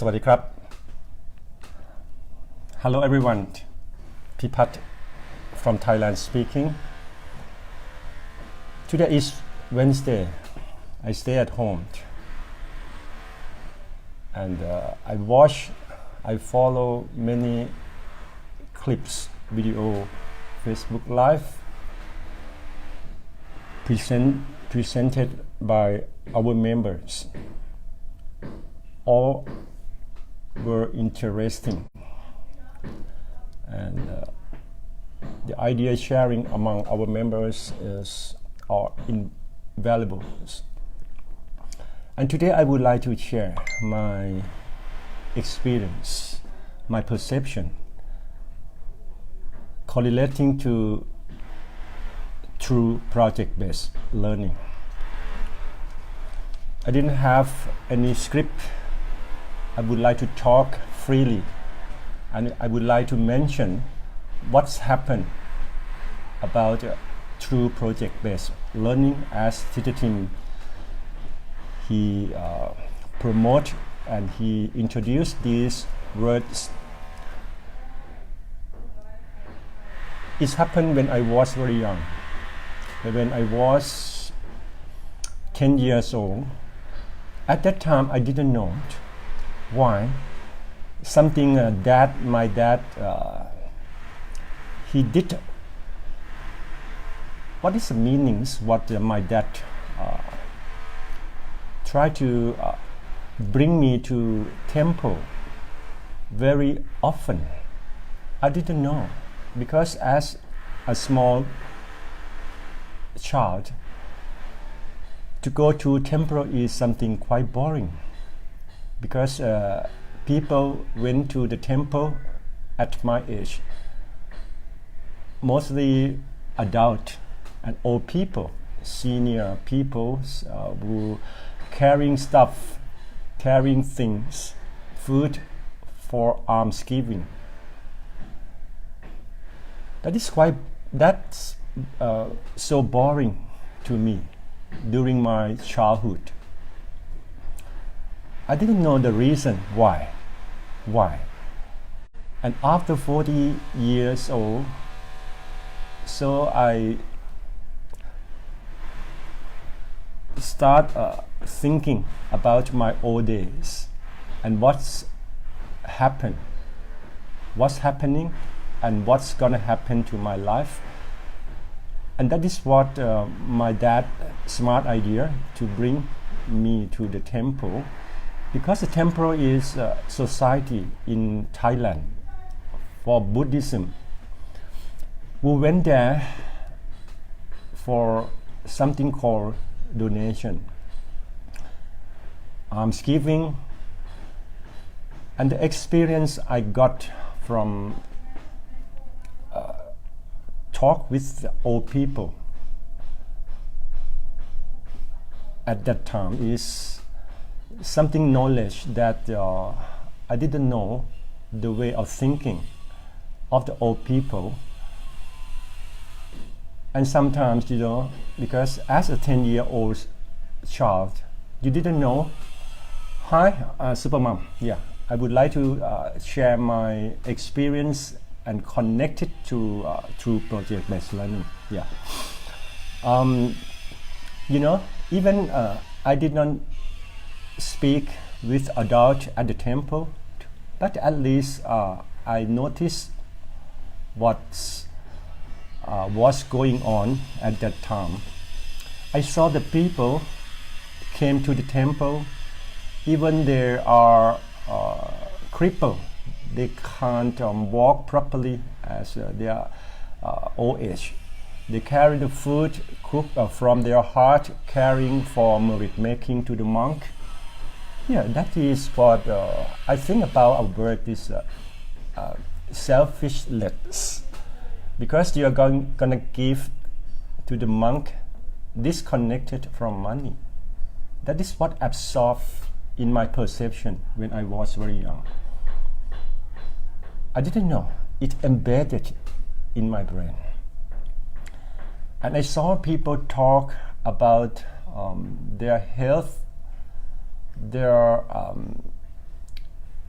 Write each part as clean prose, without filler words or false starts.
สวัสดีครับ Hello everyone, Pipat from Thailand speaking. Today is Wednesday. I stay at home and I follow many clips, video, Facebook Live presented by our members. All were interesting, and the idea sharing among our members are invaluable. And today I would like to share my experience, my perception, correlating to true project-based learning. I didn't have any script. I would like to talk freely, and I would like to mention what's happened about true project-based learning as Titatim he promote and he introduced these words. It happened when I was very young. When I was 10 years old, at that time I didn't know why something my dad he did. What is the meanings? What my dad tried to bring me to temple very often. I didn't know, because as a small child, to go to temple is something quite boring, because people went to the temple at my age, mostly adult and old people, senior people who carrying stuff, carrying things, food for almsgiving. That's so boring to me during my childhood. I didn't know the reason why. And after 40 years old, so I start thinking about my old days and what's happening and what's gonna happen to my life. And that is what my dad smart idea to bring me to the temple, because the temple is a society in Thailand for Buddhism. We went there for something called donation, almsgiving, and the experience I got from talk with the old people at that time is something knowledge that I didn't know, the way of thinking of the old people. And sometimes, because as a 10-year-old child, you didn't know. Hi, Supermom. Yeah, I would like to share my experience and connect it to through project-based learning. Yeah. Even I did not speak with adults at the temple, but at least I noticed what was going on at that time. I saw the people came to the temple, even they are crippled. They can't walk properly as they are old age. They carry the food cooked from their heart, carrying for merit making to the monk. Yeah, that is what I think about our work is selfishness, because you are gonna give to the monk disconnected from money. That is what absorbed in my perception when I was very young. I didn't know. It embedded in my brain. And I saw people talk about their health, their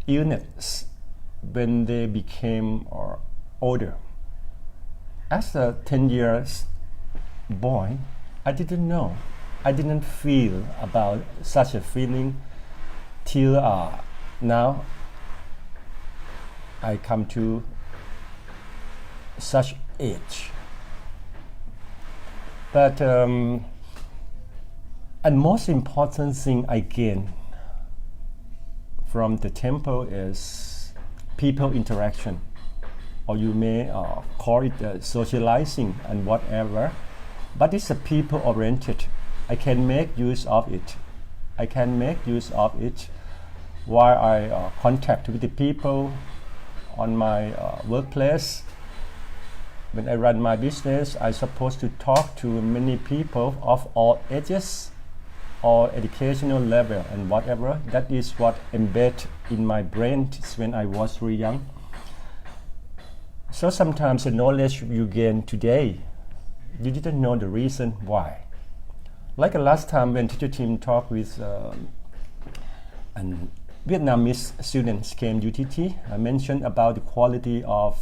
illness when they became older. As a 10 years boy, I didn't know. I didn't feel about such a feeling till now I come to such age. But and most important thing I gain from the temple is people interaction, or you may call it socializing and whatever, but it's a people oriented. I can make use of it. I can make use of it while I contact with the people on my workplace. When I run my business, I'm supposed to talk to many people of all ages, all educational level and whatever. That is what embedded in my brain when I was very young. So sometimes the knowledge you gain today, you didn't know the reason why. Like last time when teacher team talked with and Vietnamese students came UTT, I mentioned about the quality of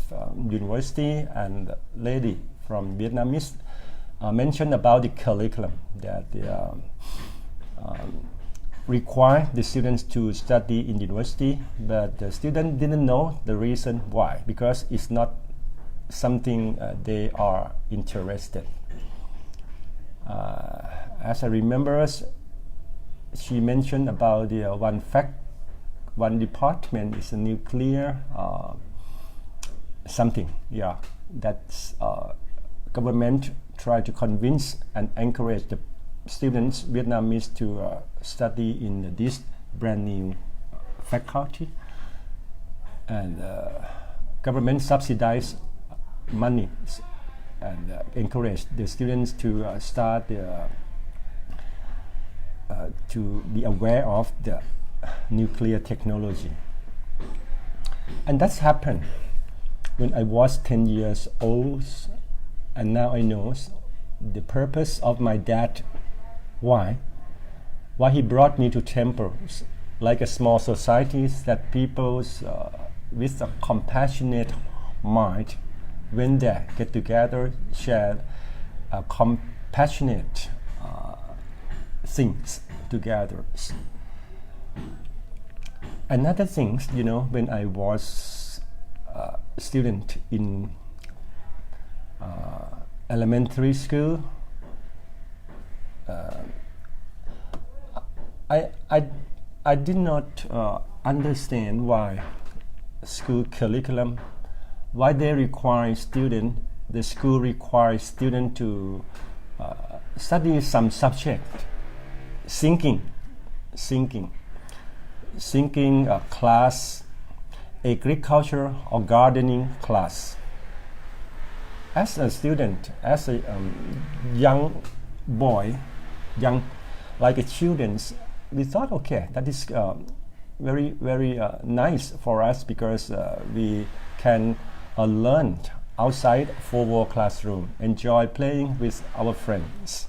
university, and lady from Vietnamese mentioned about the curriculum that they require the students to study in university, but the student didn't know the reason why, because it's not something they are interested. As I remember, she mentioned about the one department is a nuclear something. Yeah, that's government try to convince and encourage the students Vietnamese to study in this brand new faculty, and government subsidize money and encourage the students to start to be aware of the nuclear technology. And that's happened when I was 10 years old, and now I know the purpose of my dad, why he brought me to temples, like a small societies that people with a compassionate mind, when they get together, share compassionate things together. Another thing, when I was a student in elementary school, I did not understand why school curriculum, why they require the school requires student to study some subject, thinking class, agriculture or gardening class. As a student, as a young boy, like a student, we thought, okay, that is very, very nice for us, because we can learn outside four-wall classroom, enjoy playing with our friends.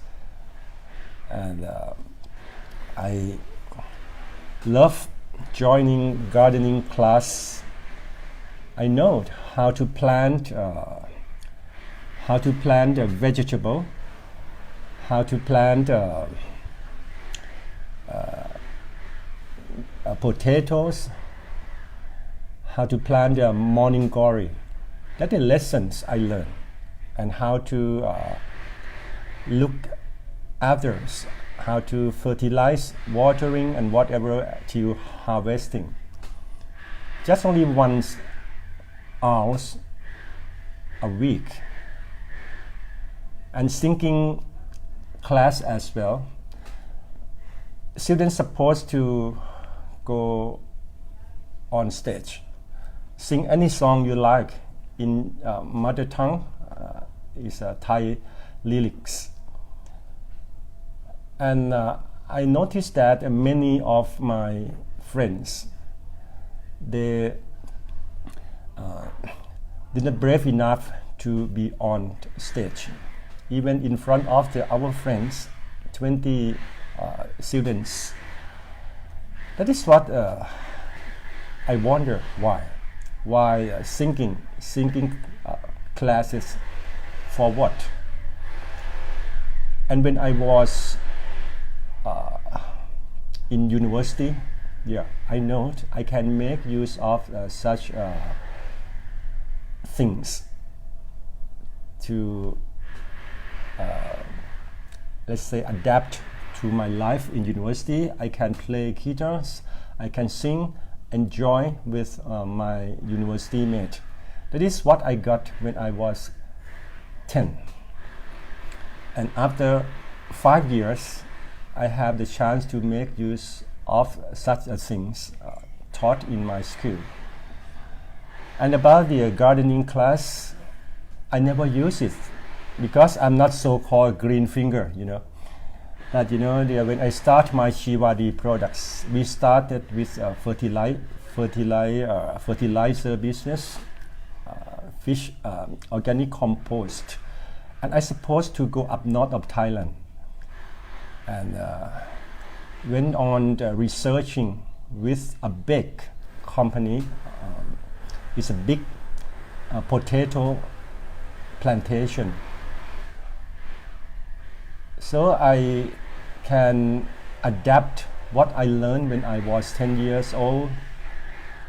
And I love joining gardening class. I know how to plant a vegetable, how to plant potatoes, how to plant morning glory. That are lessons I learned, and how to look others, how to fertilize, watering, and whatever till harvesting. Just only once hours a week. And singing class as well. Students supposed to go on stage, sing any song you like in mother tongue, is Thai lyrics. And I noticed that many of my friends, they didn't brave enough to be on stage, even in front of our friends, 20 students. That is what I wonder why singing classes for what? And when I was in university, I know I can make use of such things to let's say adapt to my life in university. I can play guitars, I can sing, enjoy with my university mate. That is what I got when I was 10. And after 5 years, I have the chance to make use of such things taught in my school. And about the gardening class, I never use it because I'm not so-called green finger, That when I start my Shivadi products, we started with fertilizer business, fish, organic compost, and I supposed to go up north of Thailand, and went on researching with a big company. It's a big potato plantation. So I can adapt what I learned when I was 10 years old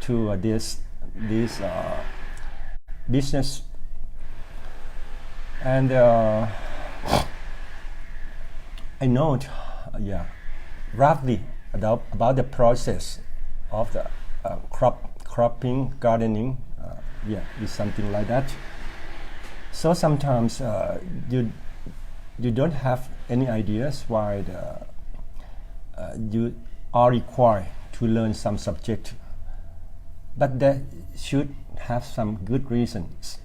to this business. And I know, roughly about the process of the cropping, gardening, is something like that. So sometimes you don't have any ideas why you are required to learn some subject, but that should have some good reasons.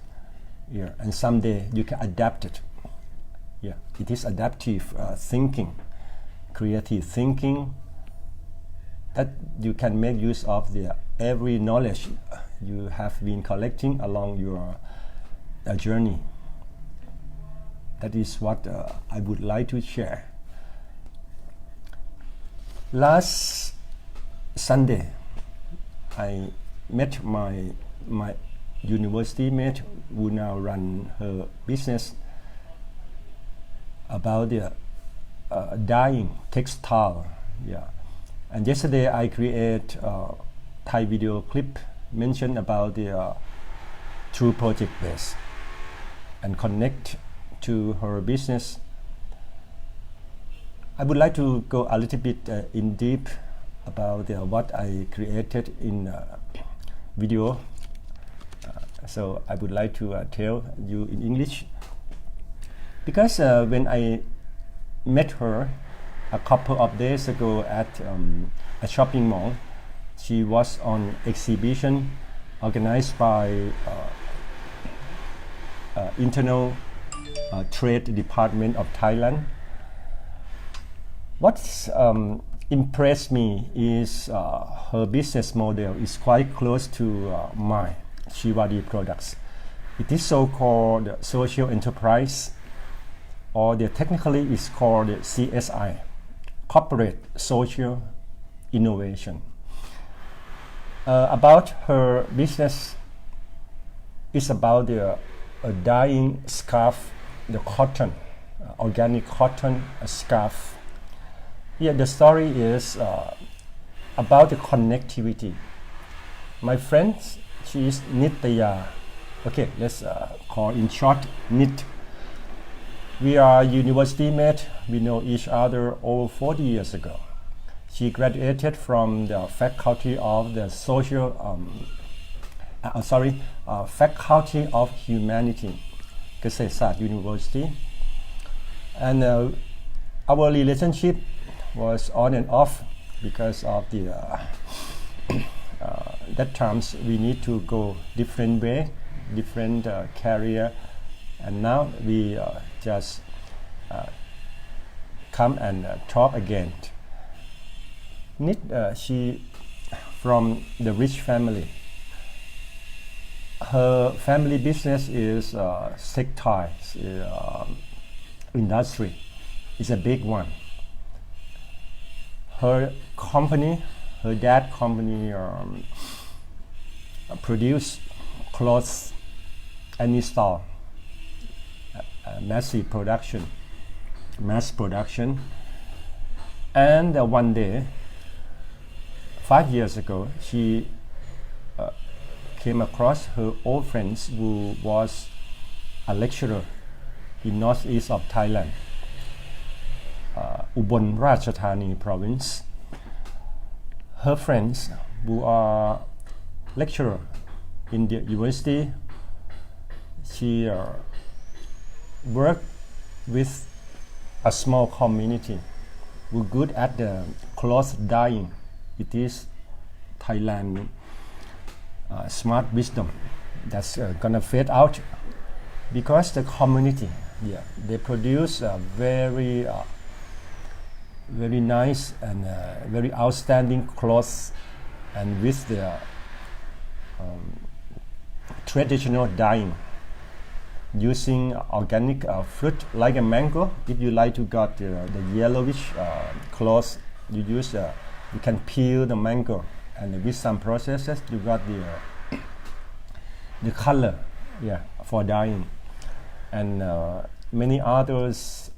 And someday you can adapt it. It is adaptive thinking, creative thinking, that you can make use of the every knowledge you have been collecting along your journey. That is what I would like to share. Last Sunday, I met my university mate who now run her business about the dyeing textile. And yesterday I create a Thai video clip mention about the True Project base and connect to her business. I would like to go a little bit in deep about what I created in video. So I would like to tell you in English, because when I met her a couple of days ago at a shopping mall, she was on exhibition organized by Internal Trade Department of Thailand. What impressed me is her business model is quite close to mine. Shivadi products. It is so-called social enterprise, or technically is called CSI, Corporate Social Innovation. About her business is about the dyeing scarf, the cotton, organic cotton scarf. The story is about the connectivity. My friend, she is Nitya. Okay, let's call in short Nit. We are university mates. We know each other over 40 years ago. She graduated from the Faculty of the Faculty of Humanity, เกษตรศาสตร์ University. And our relationship was on and off because of the that times we need to go different way, different career, and now we just come and talk again. Nit, she from the rich family. Her family business is textiles industry. It's a big one. Her company, her dad company, produce clothes any store, mass production. And one day, 5 years ago, she came across her old friends who was a lecturer in northeast of Thailand, Ubon Ratchathani province. Her friends who are lecturer in the university, she worked with a small community who good at the cloth dyeing. It is Thailand smart wisdom that's gonna fade out because the community, they produce very nice and very outstanding clothes, and with the traditional dyeing using organic fruit like a mango. If you like to got the yellowish cloth, you use you can peel the mango, and with some processes you got the color for dyeing, and many others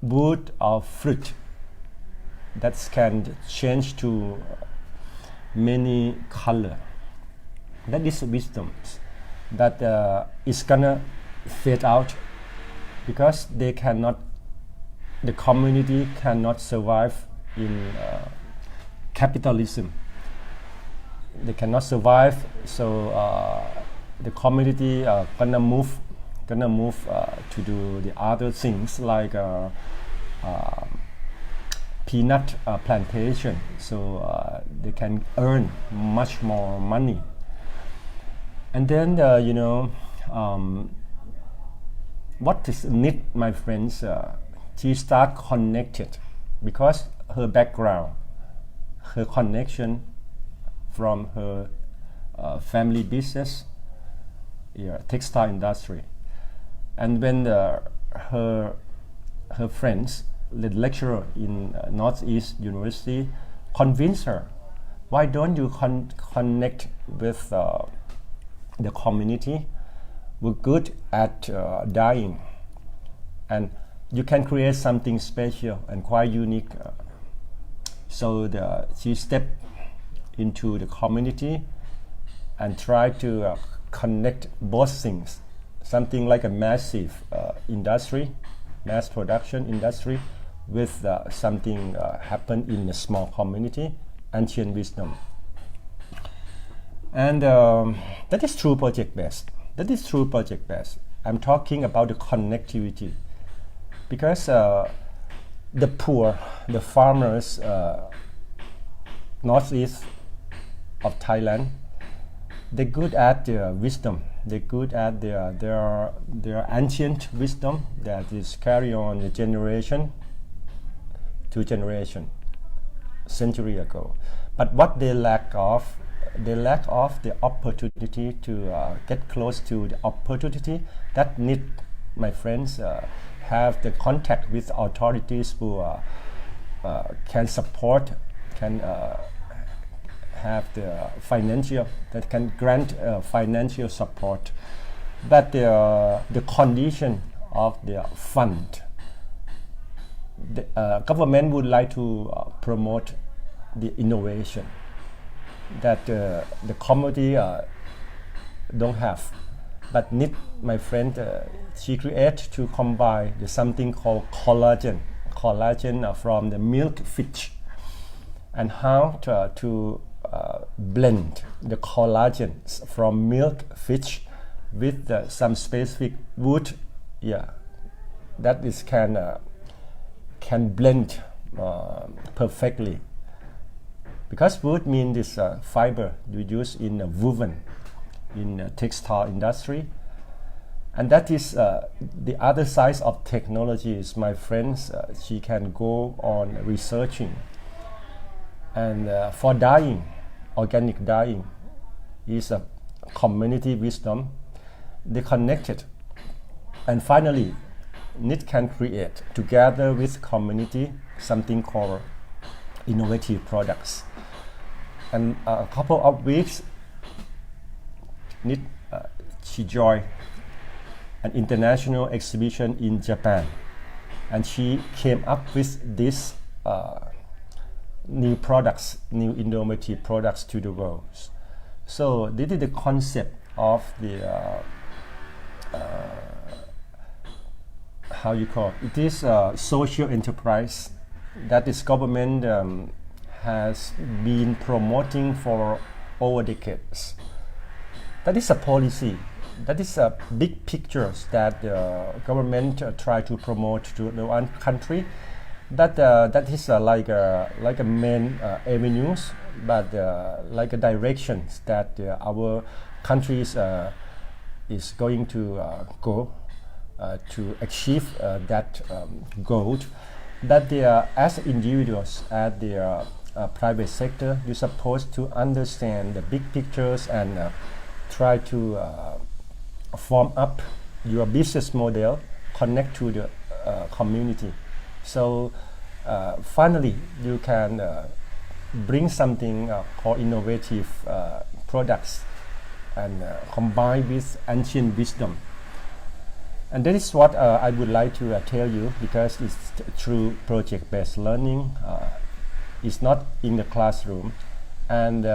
wood or fruit that can change to many color. That is wisdom that is gonna fade out because the community cannot survive in capitalism. They cannot survive, so the community gonna move to do the other things like peanut plantation, so they can earn much more money. And then what is need, my friends, she start connected because her background, her connection from her family business, textile industry. And when her friends, the lecturer in Northeast University, convinced her, why don't you connect with the community? We're good at dyeing, and you can create something special and quite unique. So she stepped into the community and tried to connect both things, something like a massive industry, mass production industry, with something happen in a small community, ancient wisdom. And that is true project based. I'm talking about the connectivity, because the poor, the farmers, northeast of Thailand, they're good at their wisdom. They're good at their ancient wisdom that is carried on the generation to generation, century ago. But what they lack of the opportunity to get close to the opportunity that need, my friends, have the contact with authorities who can support, can have the financial, that can grant financial support. But the condition of the fund, the government would like to promote the innovation that the community don't have, but need, my friend, she create to combine something called collagen from the milk fish, and how to blend the collagen from milk fish with some specific wood, that is can blend perfectly. Because wood means this fiber we use in woven, in textile industry, and that is the other side of technology. Is, my friends, she can go on researching, and for dyeing, organic dyeing is a community wisdom. They connected, and finally, NIT can create together with community something called innovative products. And a couple of weeks, she joined an international exhibition in Japan, and she came up with this new products, new innovative products to the world. So this is the concept of the how you call it. It is a social enterprise that this government has been promoting for over decades. That is a policy. That is a big picture that the government try to promote to the one country. That is like a main avenues, but like a directions that our countries is going to go to achieve that goal. That they are, as individuals, at the private sector, you're supposed to understand the big pictures and try to form up your business model, connect to the community. So finally, you can bring something called innovative products and combine with ancient wisdom. And that is what I would like to tell you, because it's through project-based learning. It's not in the classroom, and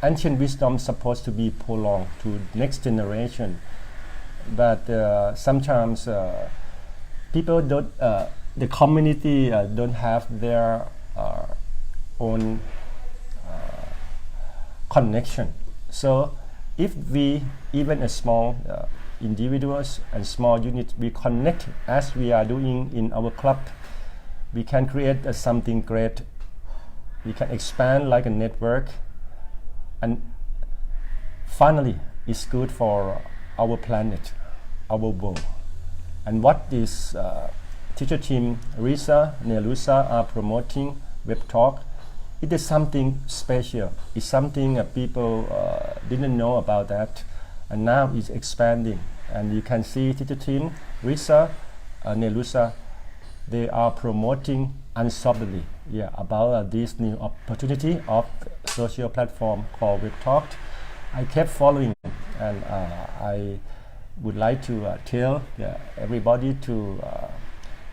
ancient wisdom is supposed to be prolonged to next generation. But sometimes people don't, the community don't have their own connection. So if we, even a small individuals and small units, we connect as we are doing in our club, we can create something great. We can expand like a network, and finally it's good for our planet, our world. And what this teacher team Risa, Nelusa are promoting, Web Talk, it is something special. It's something people didn't know about that, and now it's expanding. And you can see teacher team Risa, Nelusa, they are promoting unstoppably about this new opportunity of social platform called Web Talk. I kept following, and I would like to tell everybody to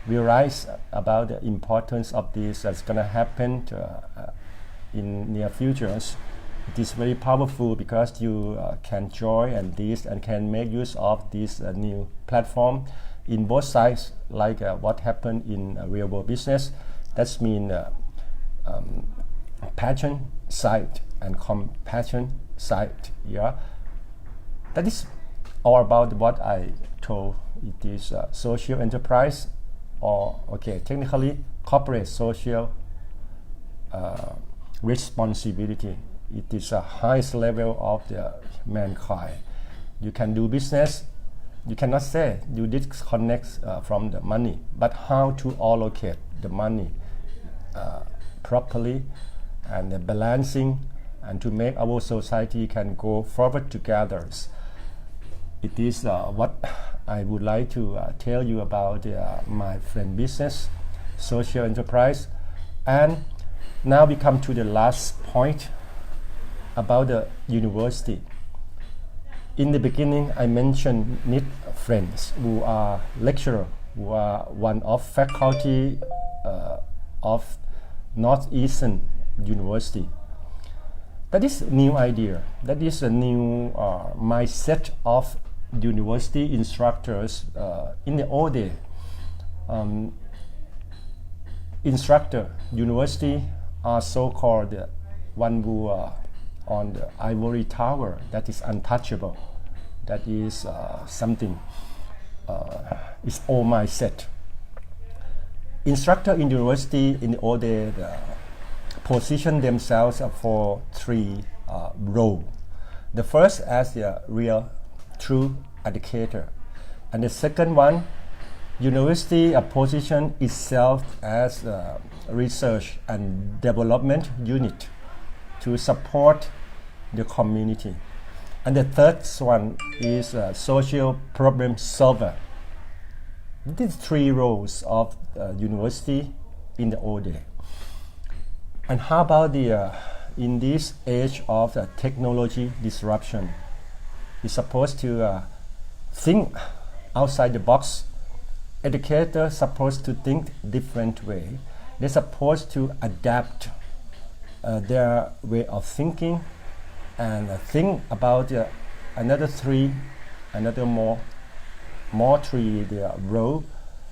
realize about the importance of this that's going to happen in near futures. It is very powerful because you can join and can make use of this new platform in both sides, like what happened in real world business. That's mean passion side and compassion side. That is all about what I told. It is social enterprise, or technically corporate social responsibility. It is the highest level of the mankind. You can do business. You cannot say you disconnect from the money, but how to allocate the money properly and balancing, and to make our society can go forward together. It is what I would like to tell you about my friend business, social enterprise. And now we come to the last point about the university. In the beginning, I mentioned friends who are lecturer, who are one of faculty of Northeastern University. That is a new idea. That is a new mindset of university instructors. In the old day, instructor university are so-called one who are on the ivory tower, that is untouchable. That is something, it's all mindset. Instructor in university in the old day position themselves for three roles. The first as the real true educator, and the second one, university position itself as a research and development unit to support the community. And the third one is a social problem solver. These three roles of university in the old day. And how about the in this age of technology disruption, is supposed to think outside the box. Educators supposed to think different way. They're supposed to adapt their way of thinking and think about another more three the role.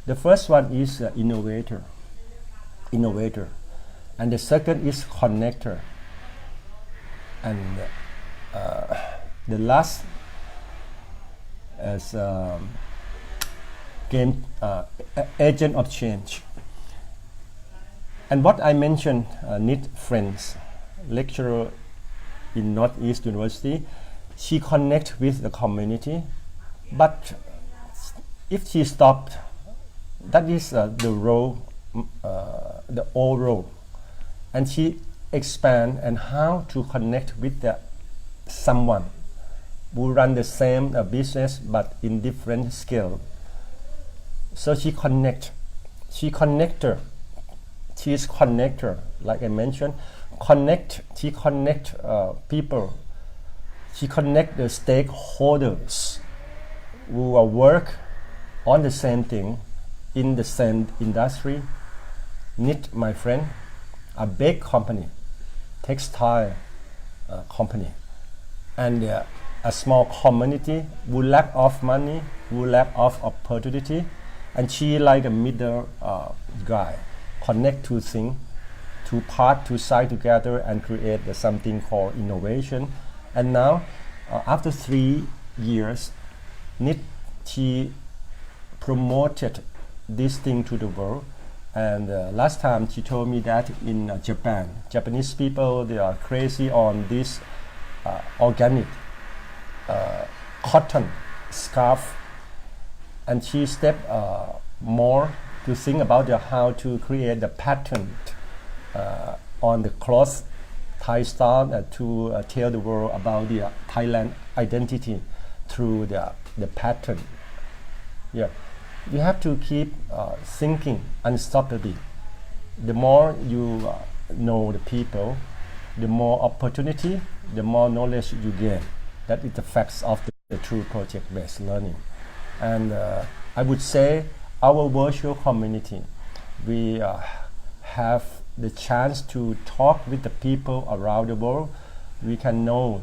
The first one is innovator, and the second is connector, and the last is agent of change. And what I mentioned, need friends, lecturer in Northeast University, she connect with the community, but if she stopped, that is the role, the old role, and she expand and how to connect with someone who run the same business but in different scale. So she is connector, like I mentioned. She connect people. She connect the stakeholders who work on the same thing in the same industry. Need, my friend, a big company, textile company, and a small community who lack of money, who lack of opportunity, and she like a middle guy, connect two things, two parts, two sides together and create something called innovation. And now, after 3 years, she promoted this thing to the world. And last time she told me that in Japanese people, they are crazy on this organic cotton scarf, and she stepped more to think about how to create the pattern on the cloth Thai style to tell the world about the Thailand identity through the pattern. Yeah, you have to keep thinking unstoppably. The more you know the people, the more opportunity, the more knowledge you gain. That is the facts of the true project-based learning. And I would say our virtual community, we have the chance to talk with the people around the world. We can know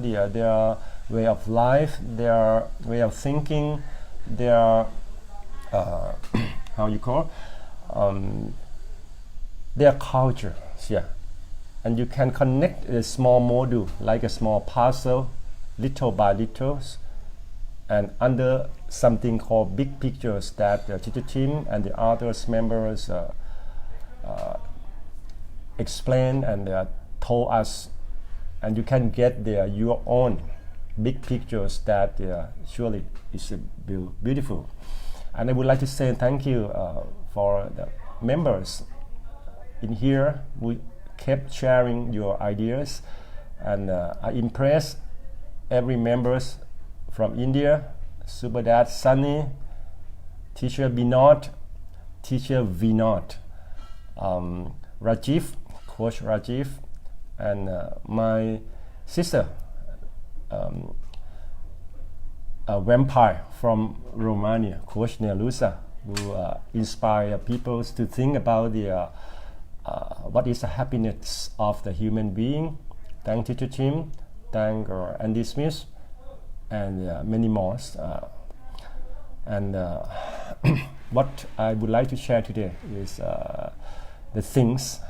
their way of life, their way of thinking, their their culture. Yeah. And you can connect a small module, like a small parcel, little by little, and under something called big pictures that the teacher team and the others members explain and told us, and you can get your own big pictures that surely is beautiful. And I would like to say thank you for the members in here who kept sharing your ideas, and I impressed every members from India, Super Dad Sunny, Teacher Binod, Teacher Vinod, Rajiv, Coach Rajiv, and my sister, a vampire from Romania, Coach Nelusa, who inspire people to think about what is the happiness of the human being. Thank Teacher Tim, thank Andy Smith, and many more. And what I would like to share today is the things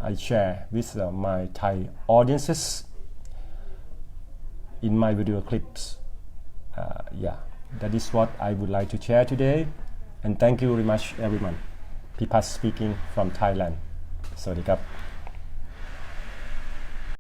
I share with my Thai audiences in my video clips. That is what I would like to share today. And thank you very much, everyone. Pipas speaking from Thailand. สวัสดีครับ